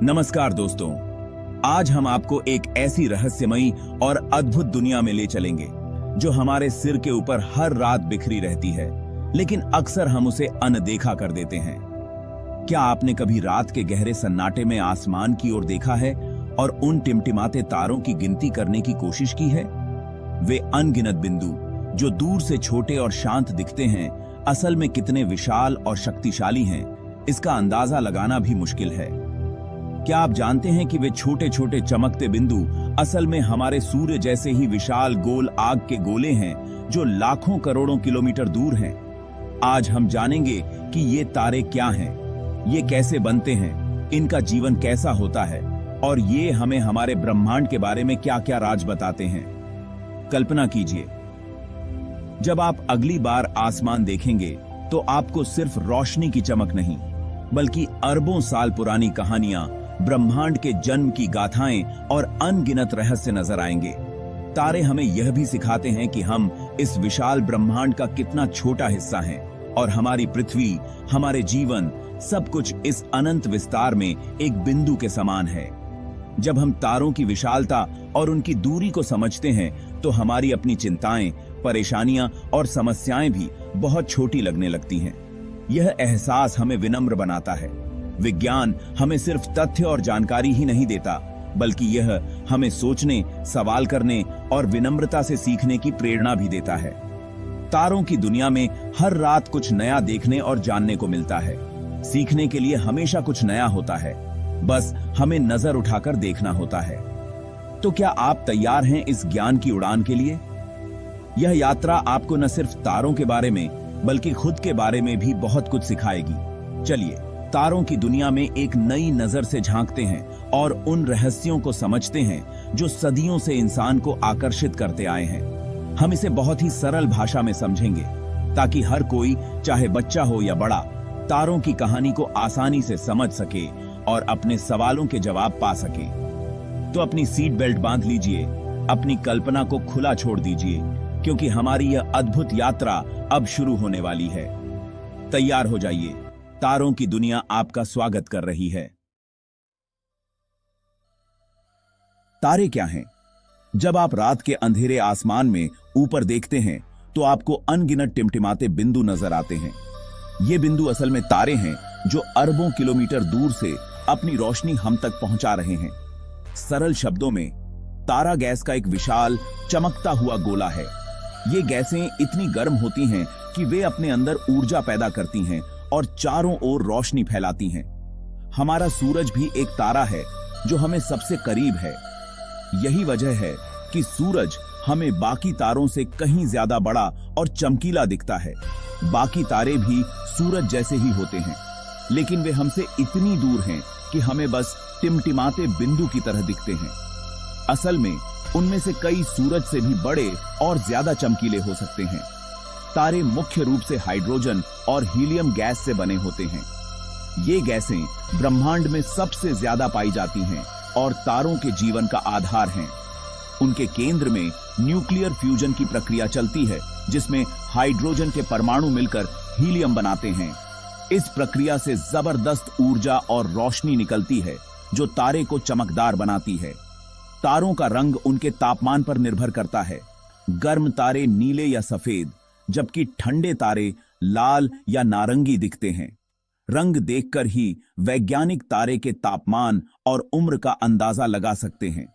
नमस्कार दोस्तों, आज हम आपको एक ऐसी रहस्यमयी और अद्भुत दुनिया में ले चलेंगे जो हमारे सिर के ऊपर हर रात बिखरी रहती है, लेकिन अक्सर हम उसे अनदेखा कर देते हैं। क्या आपने कभी रात के गहरे सन्नाटे में आसमान की ओर देखा है और उन टिमटिमाते तारों की गिनती करने की कोशिश की है? वे अनगिनत बिंदु जो दूर से छोटे और शांत दिखते हैं, असल में कितने विशाल और शक्तिशाली हैं, इसका अंदाजा लगाना भी मुश्किल है। क्या आप जानते हैं कि वे छोटे छोटे चमकते बिंदु असल में हमारे सूर्य जैसे ही विशाल गोल आग के गोले हैं जो लाखों करोड़ों किलोमीटर दूर हैं? आज हम जानेंगे कि ये तारे क्या हैं, ये कैसे बनते हैं, इनका जीवन कैसा होता है और ये हमें हमारे ब्रह्मांड के बारे में क्या क्या राज बताते हैं। कल्पना कीजिए, जब आप अगली बार आसमान देखेंगे तो आपको सिर्फ रोशनी की चमक नहीं, बल्कि अरबों साल पुरानी कहानियां, ब्रह्मांड के जन्म की गाथाएं और अनगिनत रहस्य नजर आएंगे। तारे हमें यह भी सिखाते हैं कि हम इस विशाल ब्रह्मांड का कितना छोटा हिस्सा हैं और हमारी पृथ्वी, हमारे जीवन, सब कुछ इस अनंत विस्तार में एक बिंदु के समान है। जब हम तारों की विशालता और उनकी दूरी को समझते हैं तो हमारी अपनी चिंताएं, परेशानियां और समस्याएं भी बहुत छोटी लगने लगती हैं। यह एहसास हमें विनम्र बनाता है। विज्ञान हमें सिर्फ तथ्य और जानकारी ही नहीं देता, बल्कि यह हमें सोचने, सवाल करने और विनम्रता से सीखने की प्रेरणा भी देता है। तारों की दुनिया में हर रात कुछ नया देखने और जानने को मिलता है। सीखने के लिए हमेशा कुछ नया होता है, बस हमें नजर उठाकर देखना होता है। तो क्या आप तैयार हैं इस ज्ञान की उड़ान के लिए? यह यात्रा आपको न सिर्फ तारों के बारे में बल्कि खुद के बारे में भी बहुत कुछ सिखाएगी। चलिए तारों की दुनिया में एक नई नजर से झांकते हैं और उन रहस्यों को समझते हैं जो सदियों से इंसान को आकर्षित करते आए हैं। हम इसे बहुत ही सरल भाषा में समझेंगे ताकि हर कोई, चाहे बच्चा हो या बड़ा, तारों की कहानी को आसानी से समझ सके और अपने सवालों के जवाब पा सके। तो अपनी सीट बेल्ट बांध लीजिए, अपनी कल्पना को खुला छोड़ दीजिए, क्योंकि हमारी यह अद्भुत यात्रा अब शुरू होने वाली है। तैयार हो जाइए, तारों की दुनिया आपका स्वागत कर रही है। तारे क्या हैं? जब आप रात के अंधेरे आसमान में ऊपर देखते हैं तो आपको अनगिनत टिमटिमाते बिंदु नजर आते हैं। ये बिंदु असल में तारे हैं जो अरबों किलोमीटर दूर से अपनी रोशनी हम तक पहुंचा रहे हैं। सरल शब्दों में, तारा गैस का एक विशाल चमकता हुआ गोला है। ये गैसें इतनी गर्म होती हैं कि वे अपने अंदर ऊर्जा पैदा करती हैं और चारों ओर रोशनी फैलाती हैं। हमारा सूरज भी एक तारा है जो हमें सबसे करीब है। यही वजह है कि सूरज हमें बाकी तारों से कहीं ज्यादा बड़ा और चमकीला दिखता है। बाकी तारे भी सूरज जैसे ही होते हैं, लेकिन वे हमसे इतनी दूर हैं कि हमें बस टिमटिमाते बिंदु की तरह दिखते हैं। असल में उनमें से कई सूरज से भी बड़े और ज्यादा चमकीले हो सकते हैं। तारे मुख्य रूप से हाइड्रोजन और हीलियम गैस से बने होते हैं। ये गैसें ब्रह्मांड में सबसे ज्यादा पाई जाती हैं और तारों के जीवन का आधार हैं। उनके केंद्र में न्यूक्लियर फ्यूजन की प्रक्रिया चलती है, जिसमें हाइड्रोजन के परमाणु मिलकर हीलियम बनाते हैं। इस प्रक्रिया से जबरदस्त ऊर्जा और रोशनी निकलती है जो तारे को चमकदार बनाती है। तारों का रंग उनके तापमान पर निर्भर करता है। गर्म तारे नीले या सफेद, जबकि ठंडे तारे लाल या नारंगी दिखते हैं। रंग देखकर ही वैज्ञानिक तारे के तापमान और उम्र का अंदाजा लगा सकते हैं।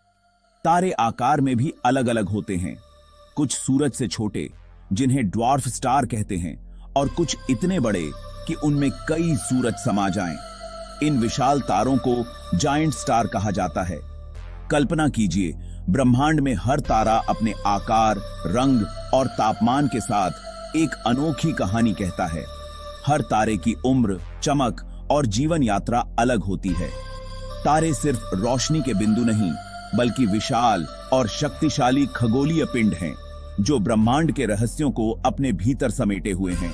तारे आकार में भी अलग अलग होते हैं। कुछ सूरज से छोटे, जिन्हें ड्वार्फ स्टार कहते हैं, और कुछ इतने बड़े कि उनमें कई सूरज समा जाएं। इन विशाल तारों को जायंट स्टार कहा जाता है। कल्पना कीजिए, ब्रह्मांड में हर तारा अपने आकार, रंग और तापमान के साथ एक अनोखी कहानी कहता है। हर तारे की उम्र, चमक और जीवन यात्रा अलग होती है। तारे सिर्फ रोशनी के बिंदु नहीं, बल्कि विशाल और शक्तिशाली खगोलीय पिंड हैं जो ब्रह्मांड के रहस्यों को अपने भीतर समेटे हुए हैं।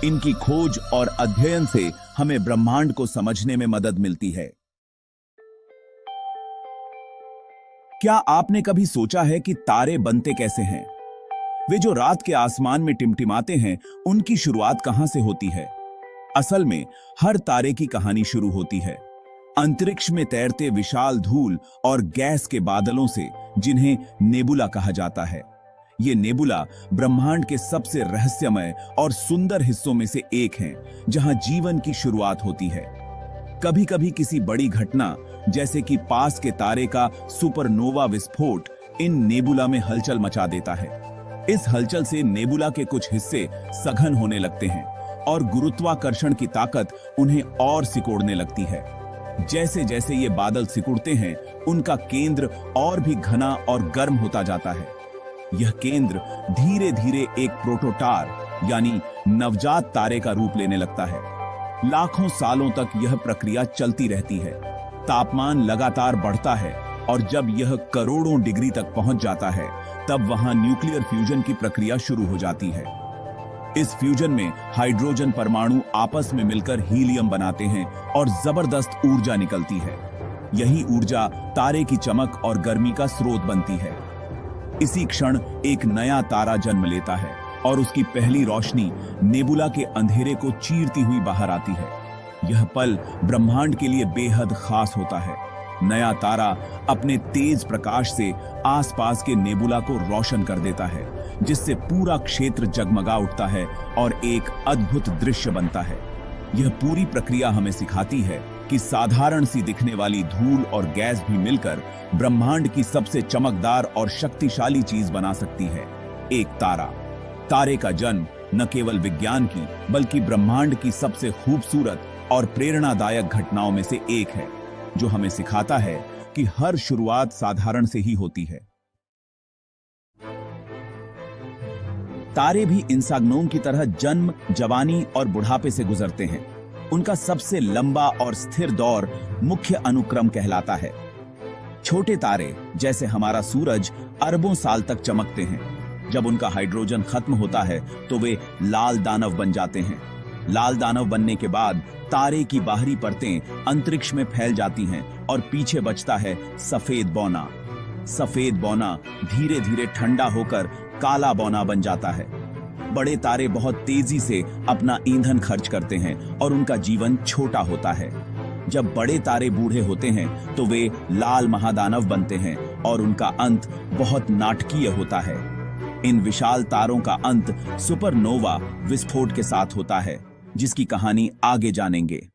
इनकी खोज और अध्ययन से हमें ब्रह्मांड को समझने में मदद मिलती है। क्या आपने कभी सोचा है कि तारे बनते कैसे हैं? वे जो रात के आसमान में टिमटिमाते हैं, उनकी शुरुआत कहां से होती है? असल में हर तारे की कहानी शुरू होती है अंतरिक्ष में तैरते विशाल धूल और गैस के बादलों से, जिन्हें नेबुला कहा जाता है। ये नेबुला ब्रह्मांड के सबसे रहस्यमय और सुंदर हिस्सों में से एक हैं, जहां जीवन की शुरुआत होती है। कभी कभी किसी बड़ी घटना, जैसे कि पास के तारे का सुपरनोवा विस्फोट, इन नेबुला में हलचल मचा देता है। इस हलचल से नेबुला के कुछ हिस्से सघन होने लगते हैं और गुरुत्वाकर्षण की ताकत उन्हें और सिकोड़ने लगती है। जैसे जैसे ये बादल सिकुड़ते हैं, उनका केंद्र और भी घना और गर्म होता जाता है। यह केंद्र धीरे धीरे एक प्रोटोटार यानी नवजात तारे का रूप लेने लगता है। लाखों सालों तक यह प्रक्रिया चलती रहती है। तापमान लगातार बढ़ता है और जब यह करोड़ों डिग्री तक पहुंच जाता है, तब वहां न्यूक्लियर फ्यूजन की प्रक्रिया शुरू हो जाती है। इस फ्यूजन में हाइड्रोजन परमाणु आपस में मिलकर हीलियम बनाते हैं और जबरदस्त ऊर्जा निकलती है। यही ऊर्जा तारे की चमक और गर्मी का स्रोत बनती है। इसी क्षण एक नया तारा जन्म लेता है और उसकी पहली रोशनी नेबुला के अंधेरे को चीरती हुई बाहर आती है। यह पल ब्रह्मांड के लिए बेहद खास होता है। नया तारा अपने तेज प्रकाश से आसपास के नेबुला को रोशन कर देता है, जिससे पूरा क्षेत्र जगमगा उठता है और एक अद्भुत दृश्य बनता है। यह पूरी प्रक्रिया हमें सिखाती है कि साधारण सी दिखने वाली धूल और गैस भी मिलकर ब्रह्मांड की सबसे चमकदार और शक्तिशाली चीज बना सकती है, एक तारा। तारे का जन्म न केवल विज्ञान की, बल्कि ब्रह्मांड की सबसे खूबसूरत और प्रेरणादायक घटनाओं में से एक है, जो हमें सिखाता है कि हर शुरुआत साधारण से ही होती है। तारे भी इंसाग्नोम की तरह जन्म, जवानी और बुढ़ापे से गुजरते हैं। उनका सबसे लंबा और स्थिर दौर मुख्य अनुक्रम कहलाता है। छोटे तारे जैसे हमारा सूरज अरबों साल तक चमकते हैं। जब उनका हाइड्रोजन खत्म होता है तो वे लाल दानव बन जाते हैं। लाल दानव बनने के बाद तारे की बाहरी परतें अंतरिक्ष में फैल जाती हैं और पीछे बचता है सफेद बौना। सफेद बौना धीरे धीरे ठंडा होकर काला बौना बन जाता है। बड़े तारे बहुत तेजी से अपना ईंधन खर्च करते हैं और उनका जीवन छोटा होता है। जब बड़े तारे बूढ़े होते हैं तो वे लाल महादानव बनते हैं और उनका अंत बहुत नाटकीय होता है। इन विशाल तारों का अंत सुपरनोवा विस्फोट के साथ होता है, जिसकी कहानी आगे जानेंगे।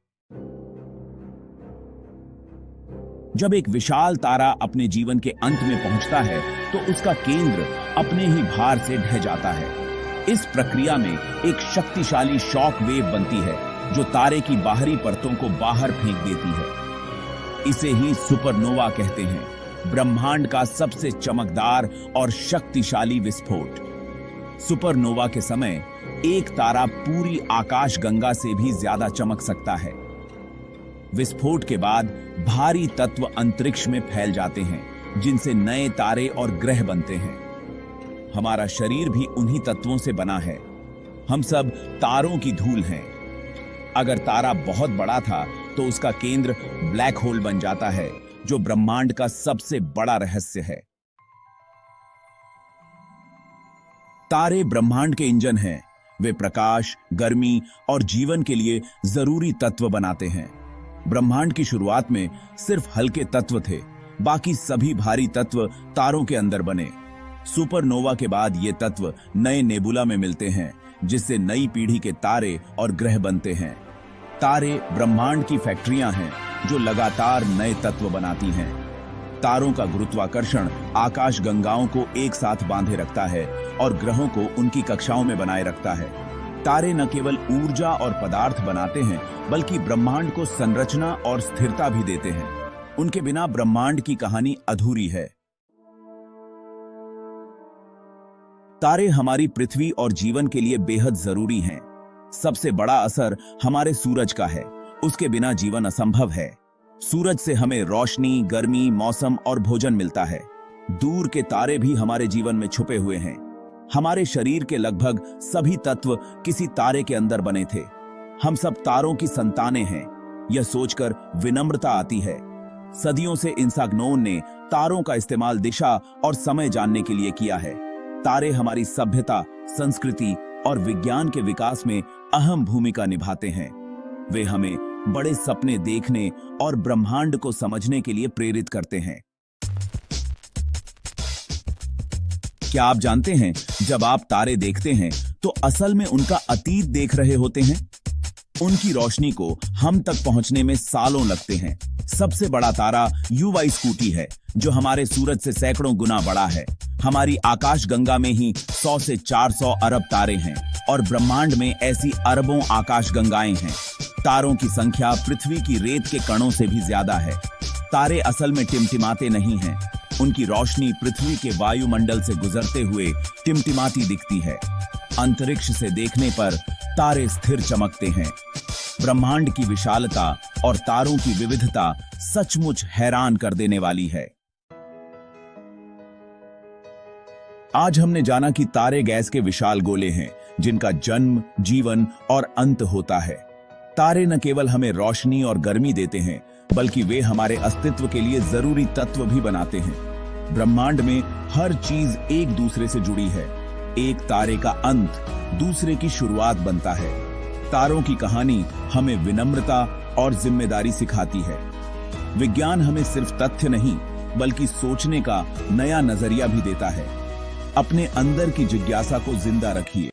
जब एक विशाल तारा अपने जीवन के अंत में पहुंचता है तो उसका केंद्र अपने ही भार से ढह जाता है। इस प्रक्रिया में एक शक्तिशाली शॉक वेव बनती है जो तारे की बाहरी परतों को बाहर फेंक देती है। इसे ही सुपरनोवा कहते हैं, ब्रह्मांड का सबसे चमकदार और शक्तिशाली विस्फोट। सुपरनोवा के समय एक तारा पूरी आकाशगंगा से भी ज्यादा चमक सकता है। विस्फोट के बाद भारी तत्व अंतरिक्ष में फैल जाते हैं, जिनसे नए तारे और ग्रह बनते हैं। हमारा शरीर भी उन्हीं तत्वों से बना है। हम सब तारों की धूल हैं। अगर तारा बहुत बड़ा था तो उसका केंद्र ब्लैक होल बन जाता है, जो ब्रह्मांड का सबसे बड़ा रहस्य है। तारे ब्रह्मांड के इंजन हैं। वे प्रकाश, गर्मी और जीवन के लिए जरूरी तत्व बनाते हैं। ब्रह्मांड की शुरुआत में सिर्फ हल्के तत्व थे, बाकी सभी भारी तत्व तारों के अंदर बने। सुपरनोवा के बाद ये तत्व नए नेबुला में मिलते हैं, जिससे नई पीढ़ी के तारे और ग्रह बनते हैं। तारे ब्रह्मांड की फैक्ट्रियां हैं जो लगातार नए तत्व बनाती हैं। तारों का गुरुत्वाकर्षण आकाश गंगाओं को एक साथ बांधे रखता है और ग्रहों को उनकी कक्षाओं में बनाए रखता है। तारे न केवल ऊर्जा और पदार्थ बनाते हैं, बल्कि ब्रह्मांड को संरचना और स्थिरता भी देते हैं। उनके बिना ब्रह्मांड की कहानी अधूरी है। तारे हमारी पृथ्वी और जीवन के लिए बेहद जरूरी हैं। सबसे बड़ा असर हमारे सूरज का है। उसके बिना जीवन असंभव है। सूरज से हमें रोशनी, गर्मी, मौसम और भोजन मिलता है। दूर के तारे भी हमारे जीवन में छुपे हुए हैं। हमारे शरीर के लगभग सभी तत्व किसी तारे के अंदर बने थे। हम सब तारों की संतानें हैं। यह सोचकर विनम्रता आती है। सदियों से इंसाग्नोन ने तारों का इस्तेमाल दिशा और समय जानने के लिए किया है। तारे हमारी सभ्यता, संस्कृति और विज्ञान के विकास में अहम भूमिका निभाते हैं। वे हमें बड़े सपने देखने और ब्रह्मांड को समझने के लिए प्रेरित करते हैं। क्या आप जानते हैं, जब आप तारे देखते हैं तो असल में उनका अतीत देख रहे होते हैं। उनकी रोशनी को हम तक पहुंचने में सालों लगते हैं। सबसे बड़ा तारा युवा स्कूटी है, जो हमारे सूरज से सैकड़ों गुना बड़ा है। हमारी आकाशगंगा में ही 100 से 400 अरब तारे हैं और ब्रह्मांड में ऐसी अरबों आकाशगंगाएं हैं। तारों की संख्या पृथ्वी की रेत के कणों से भी ज्यादा है। तारे असल में टिमटिमाते नहीं हैं। उनकी रोशनी पृथ्वी के वायुमंडल से गुजरते हुए टिमटिमाती दिखती है। अंतरिक्ष से देखने पर तारे स्थिर चमकते हैं। ब्रह्मांड की विशालता और तारों की विविधता सचमुच हैरान कर देने वाली है। आज हमने जाना कि तारे गैस के विशाल गोले हैं, जिनका जन्म, जीवन और अंत होता है। तारे न केवल हमें रोशनी और गर्मी देते हैं, बल्कि वे हमारे अस्तित्व के लिए जरूरी तत्व भी बनाते हैं। ब्रह्मांड में हर चीज एक दूसरे से जुड़ी है। एक तारे का अंत दूसरे की शुरुआत बनता है। तारों की कहानी हमें विनम्रता और जिम्मेदारी सिखाती है। विज्ञान हमें सिर्फ तथ्य नहीं, बल्कि सोचने का नया नजरिया भी देता है। अपने अंदर की जिज्ञासा को जिंदा रखिए।